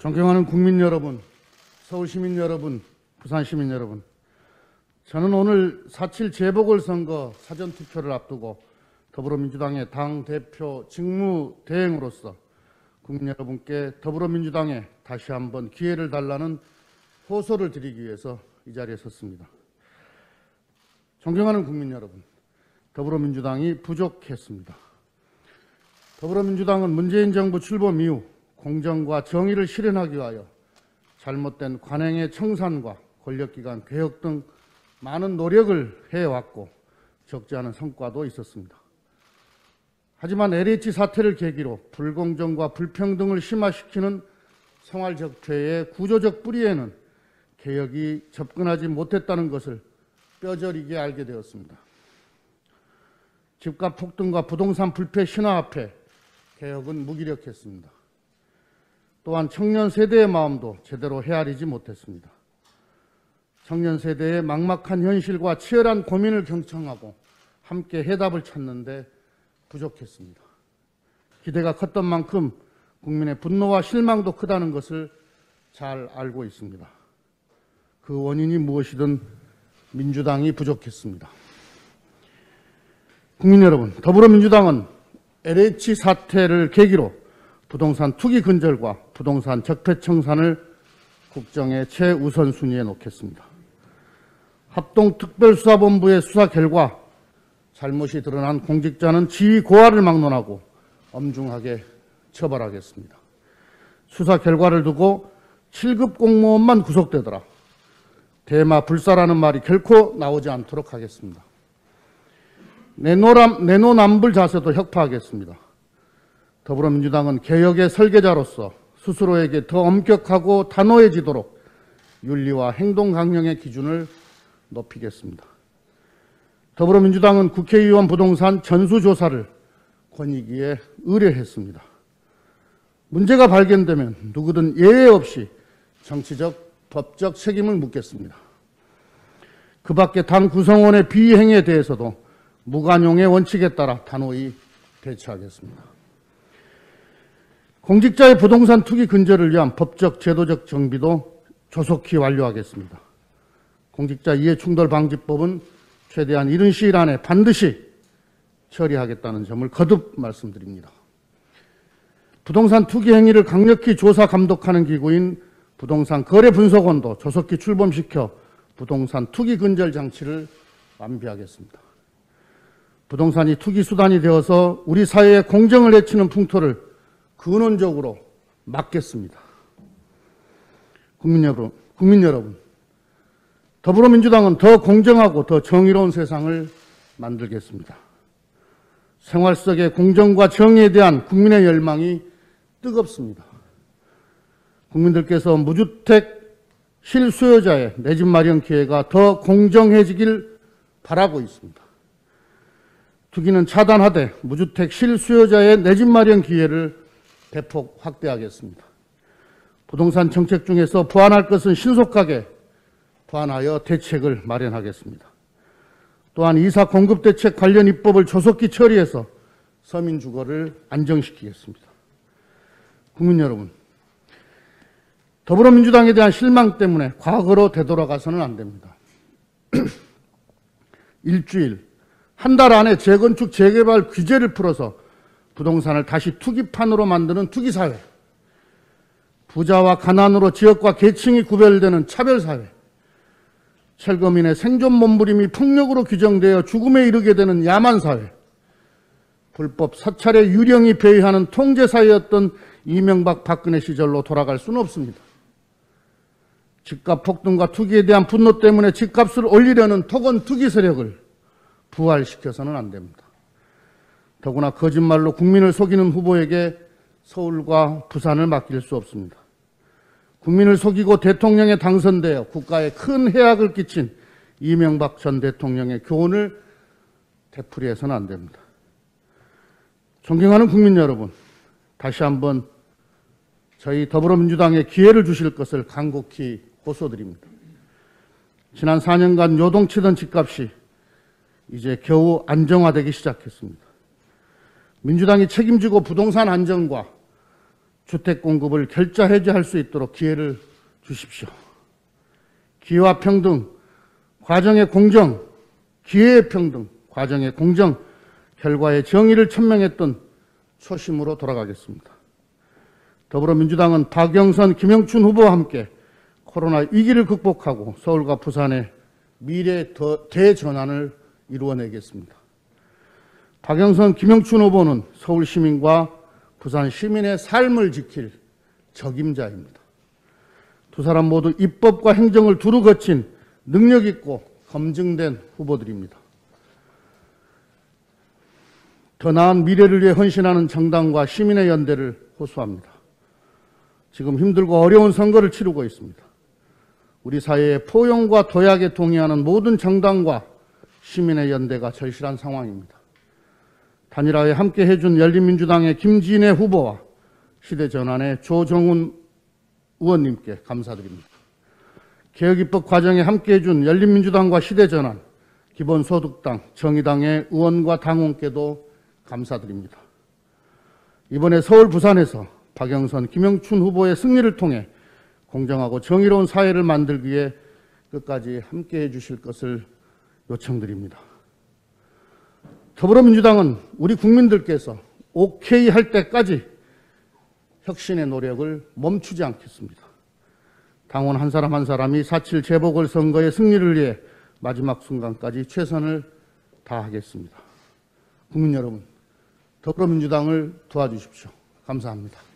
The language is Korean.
존경하는 국민 여러분, 서울 시민 여러분, 부산 시민 여러분, 저는 오늘 4.7 재보궐선거 사전투표를 앞두고 더불어민주당의 당대표 직무대행으로서 국민 여러분께 더불어민주당에 다시 한번 기회를 달라는 호소를 드리기 위해서 이 자리에 섰습니다. 존경하는 국민 여러분, 더불어민주당이 부족했습니다. 더불어민주당은 문재인 정부 출범 이후 공정과 정의를 실현하기 위하여 잘못된 관행의 청산과 권력기관 개혁 등 많은 노력을 해왔고 적지 않은 성과도 있었습니다. 하지만 LH 사태를 계기로 불공정과 불평등을 심화시키는 생활적폐의 구조적 뿌리에는 개혁이 접근하지 못했다는 것을 뼈저리게 알게 되었습니다. 집값 폭등과 부동산 불패 신화 앞에 개혁은 무기력했습니다. 또한 청년 세대의 마음도 제대로 헤아리지 못했습니다. 청년 세대의 막막한 현실과 치열한 고민을 경청하고 함께 해답을 찾는데 부족했습니다. 기대가 컸던 만큼 국민의 분노와 실망도 크다는 것을 잘 알고 있습니다. 그 원인이 무엇이든 민주당이 부족했습니다. 국민 여러분, 더불어민주당은 LH 사태를 계기로 부동산 투기 근절과 부동산 적폐 청산을 국정의 최우선순위에 놓겠습니다. 합동특별수사본부의 수사 결과 잘못이 드러난 공직자는 지위 고하를 막론하고 엄중하게 처벌하겠습니다. 수사 결과를 두고 7급 공무원만 구속되더라. 대마 불사라는 말이 결코 나오지 않도록 하겠습니다. 내노남불 자세도 혁파하겠습니다. 더불어민주당은 개혁의 설계자로서 스스로에게 더 엄격하고 단호해지도록 윤리와 행동 강령의 기준을 높이겠습니다. 더불어민주당은 국회의원 부동산 전수조사를 권익위에 의뢰했습니다. 문제가 발견되면 누구든 예외 없이 정치적, 법적 책임을 묻겠습니다. 그 밖에 당 구성원의 비행에 대해서도 무관용의 원칙에 따라 단호히 대처하겠습니다. 공직자의 부동산 투기 근절을 위한 법적, 제도적 정비도 조속히 완료하겠습니다. 공직자 이해충돌방지법은 최대한 이른 시일 안에 반드시 처리하겠다는 점을 거듭 말씀드립니다. 부동산 투기 행위를 강력히 조사 감독하는 기구인 부동산 거래분석원도 조속히 출범시켜 부동산 투기 근절 장치를 완비하겠습니다. 부동산이 투기 수단이 되어서 우리 사회의 공정을 해치는 풍토를 근원적으로 막겠습니다. 국민 여러분, 더불어민주당은 더 공정하고 더 정의로운 세상을 만들겠습니다. 생활 속의 공정과 정의에 대한 국민의 열망이 뜨겁습니다. 국민들께서 무주택 실수요자의 내 집 마련 기회가 더 공정해지길 바라고 있습니다. 투기는 차단하되 무주택 실수요자의 내 집 마련 기회를 대폭 확대하겠습니다. 부동산 정책 중에서 보완할 것은 신속하게 보완하여 대책을 마련하겠습니다. 또한 이사 공급대책 관련 입법을 조속히 처리해서 서민 주거를 안정시키겠습니다. 국민 여러분, 더불어민주당에 대한 실망 때문에 과거로 되돌아가서는 안 됩니다. 일주일, 한 달 안에 재건축, 재개발 규제를 풀어서 부동산을 다시 투기판으로 만드는 투기사회, 부자와 가난으로 지역과 계층이 구별되는 차별사회, 철거민의 생존 몸부림이 폭력으로 규정되어 죽음에 이르게 되는 야만사회, 불법 사찰의 유령이 배회하는 통제사회였던 이명박 박근혜 시절로 돌아갈 수는 없습니다. 집값 폭등과 투기에 대한 분노 때문에 집값을 올리려는 토건 투기 세력을 부활시켜서는 안 됩니다. 더구나 거짓말로 국민을 속이는 후보에게 서울과 부산을 맡길 수 없습니다. 국민을 속이고 대통령에 당선되어 국가에 큰 해악을 끼친 이명박 전 대통령의 교훈을 되풀이해서는 안 됩니다. 존경하는 국민 여러분, 다시 한번 저희 더불어민주당에 기회를 주실 것을 간곡히 호소드립니다. 지난 4년간 요동치던 집값이 이제 겨우 안정화되기 시작했습니다. 민주당이 책임지고 부동산 안정과 주택 공급을 결자 해제할 수 있도록 기회를 주십시오. 기회와 평등, 과정의 공정, 기회의 평등, 과정의 공정, 결과의 정의를 천명했던 초심으로 돌아가겠습니다. 더불어민주당은 박영선, 김영춘 후보와 함께 코로나 위기를 극복하고 서울과 부산의 미래 대전환을 이루어내겠습니다. 박영선, 김영춘 후보는 서울 시민과 부산 시민의 삶을 지킬 적임자입니다. 두 사람 모두 입법과 행정을 두루 거친 능력 있고 검증된 후보들입니다. 더 나은 미래를 위해 헌신하는 정당과 시민의 연대를 호소합니다. 지금 힘들고 어려운 선거를 치르고 있습니다. 우리 사회의 포용과 도약에 동의하는 모든 정당과 시민의 연대가 절실한 상황입니다. 단일화에 함께 해준 열린민주당의 김진애 후보와 시대전환의 조정훈 의원님께 감사드립니다. 개혁입법 과정에 함께 해준 열린민주당과 시대전환, 기본소득당, 정의당의 의원과 당원께도 감사드립니다. 이번에 서울, 부산에서 박영선, 김영춘 후보의 승리를 통해 공정하고 정의로운 사회를 만들기 위해 끝까지 함께해 주실 것을 요청드립니다. 더불어민주당은 우리 국민들께서 오케이 할 때까지 혁신의 노력을 멈추지 않겠습니다. 당원 한 사람 한 사람이 4.7 재보궐선거의 승리를 위해 마지막 순간까지 최선을 다하겠습니다. 국민 여러분, 더불어민주당을 도와주십시오. 감사합니다.